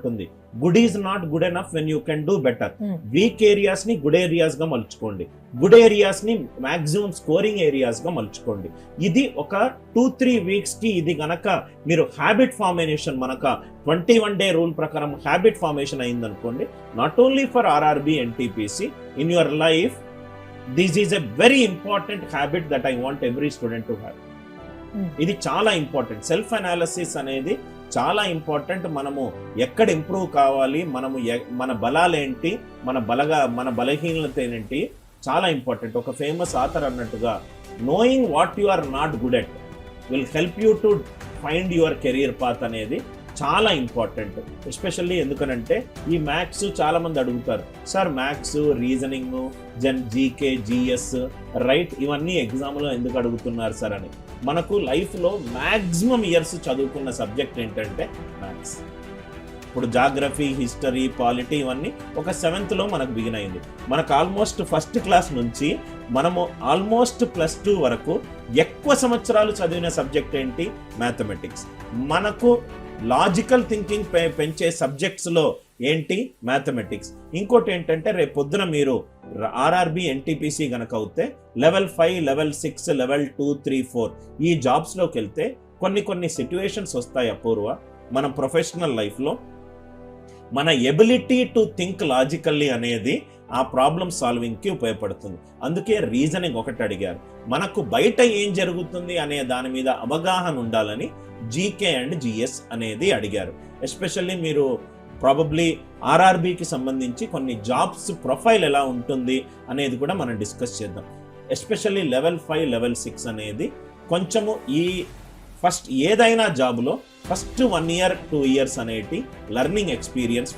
ఉంటుంది, good is not good enough when you can do better. Weak areas ని good areas గా మలుచుకోండి, good areas ని maximum scoring areas గా మలుచుకోండి. ఇది ఒక 2-3 వీక్స్ కి ఇది గనక మీరు హ్యాబిట్ ఫార్మేషన్, మనక 21 డే రూల్ ప్రకారం హ్యాబిట్ ఫార్మేషన్ అయిందనుకోండి, not only for RRB NTPC, in your life this is a very important habit that I want every student to have. ఇది చాలా ఇంపార్టెంట్. సెల్ఫ్ అనాలిసిస్ అనేది చాలా ఇంపార్టెంట్. మనము ఎక్కడ improve కావాలి, మనము మన బలాలేంటి, మన బలహీనత ఏంటి, చాలా ఇంపార్టెంట్. ఒక ఫేమస్ ఆథర్ అన్నట్టుగా, knowing what you are not good at will help you to find your career path అనేది చాలా ఇంపార్టెంట్. ఎస్పెషల్లీ ఎందుకనంటే ఈ మ్యాథ్స్ చాలా మంది అడుగుతారు, sir maths, reasoning, GK, GS, right, ఇవన్నీ ఎగ్జామ్లో ఎందుకు అడుగుతున్నారు సార్ అని. మనకు లైఫ్లో మ్యాక్సిమం ఇయర్స్ చదువుకున్న సబ్జెక్ట్ ఏంటంటే మ్యాథ్స్. ఇప్పుడు జాగ్రఫీ, హిస్టరీ, పాలిటీ ఇవన్నీ ఒక 7th లో మనకు బిగిన్ అయింది. మనకు ఆల్మోస్ట్ ఫస్ట్ క్లాస్ నుంచి మనము ఆల్మోస్ట్ +2 వరకు ఎక్కువ సంవత్సరాలు చదివిన సబ్జెక్ట్ ఏంటి? మ్యాథమెటిక్స్. మనకు లాజికల్ థింకింగ్ పెంచే సబ్జెక్ట్స్లో ఏంటి? మ్యాథమెటిక్స్. ఇంకోటి ఏంటంటే రేపు పొద్దున మీరు ఆర్ఆర్బి ఎన్టీపీసీ కనుక అవుతే లెవెల్ 5, లెవెల్ 6, లెవెల్ 2, 3, 4 ఈ జాబ్స్లోకి వెళ్తే కొన్ని సిట్యుయేషన్స్ వస్తాయి అపూర్వ మన ప్రొఫెషనల్ లైఫ్లో. మన ఎబిలిటీ టు థింక్ లాజికల్లీ అనేది ఆ ప్రాబ్లమ్ సాల్వింగ్కి ఉపయోగపడుతుంది. అందుకే రీజనింగ్ ఒకటి అడిగారు. మనకు బయట ఏం జరుగుతుంది అనే దాని మీద అవగాహన ఉండాలని జీకే అండ్ జిఎస్ అనేది అడిగారు. ఎస్పెషల్లీ మీరు ప్రాబబ్లీ ఆర్ఆర్బికి సంబంధించి కొన్ని జాబ్స్ ప్రొఫైల్ ఎలా ఉంటుంది అనేది కూడా మనం డిస్కస్ చేద్దాం. ఎస్పెషల్లీ లెవెల్ 5, లెవెల్ 6 అనేది కొంచెము ఈ ఫస్ట్ ఏదైనా జాబ్లో ఫస్ట్ 1 year 2 years అనేటి లెర్నింగ్ ఎక్స్పీరియన్స్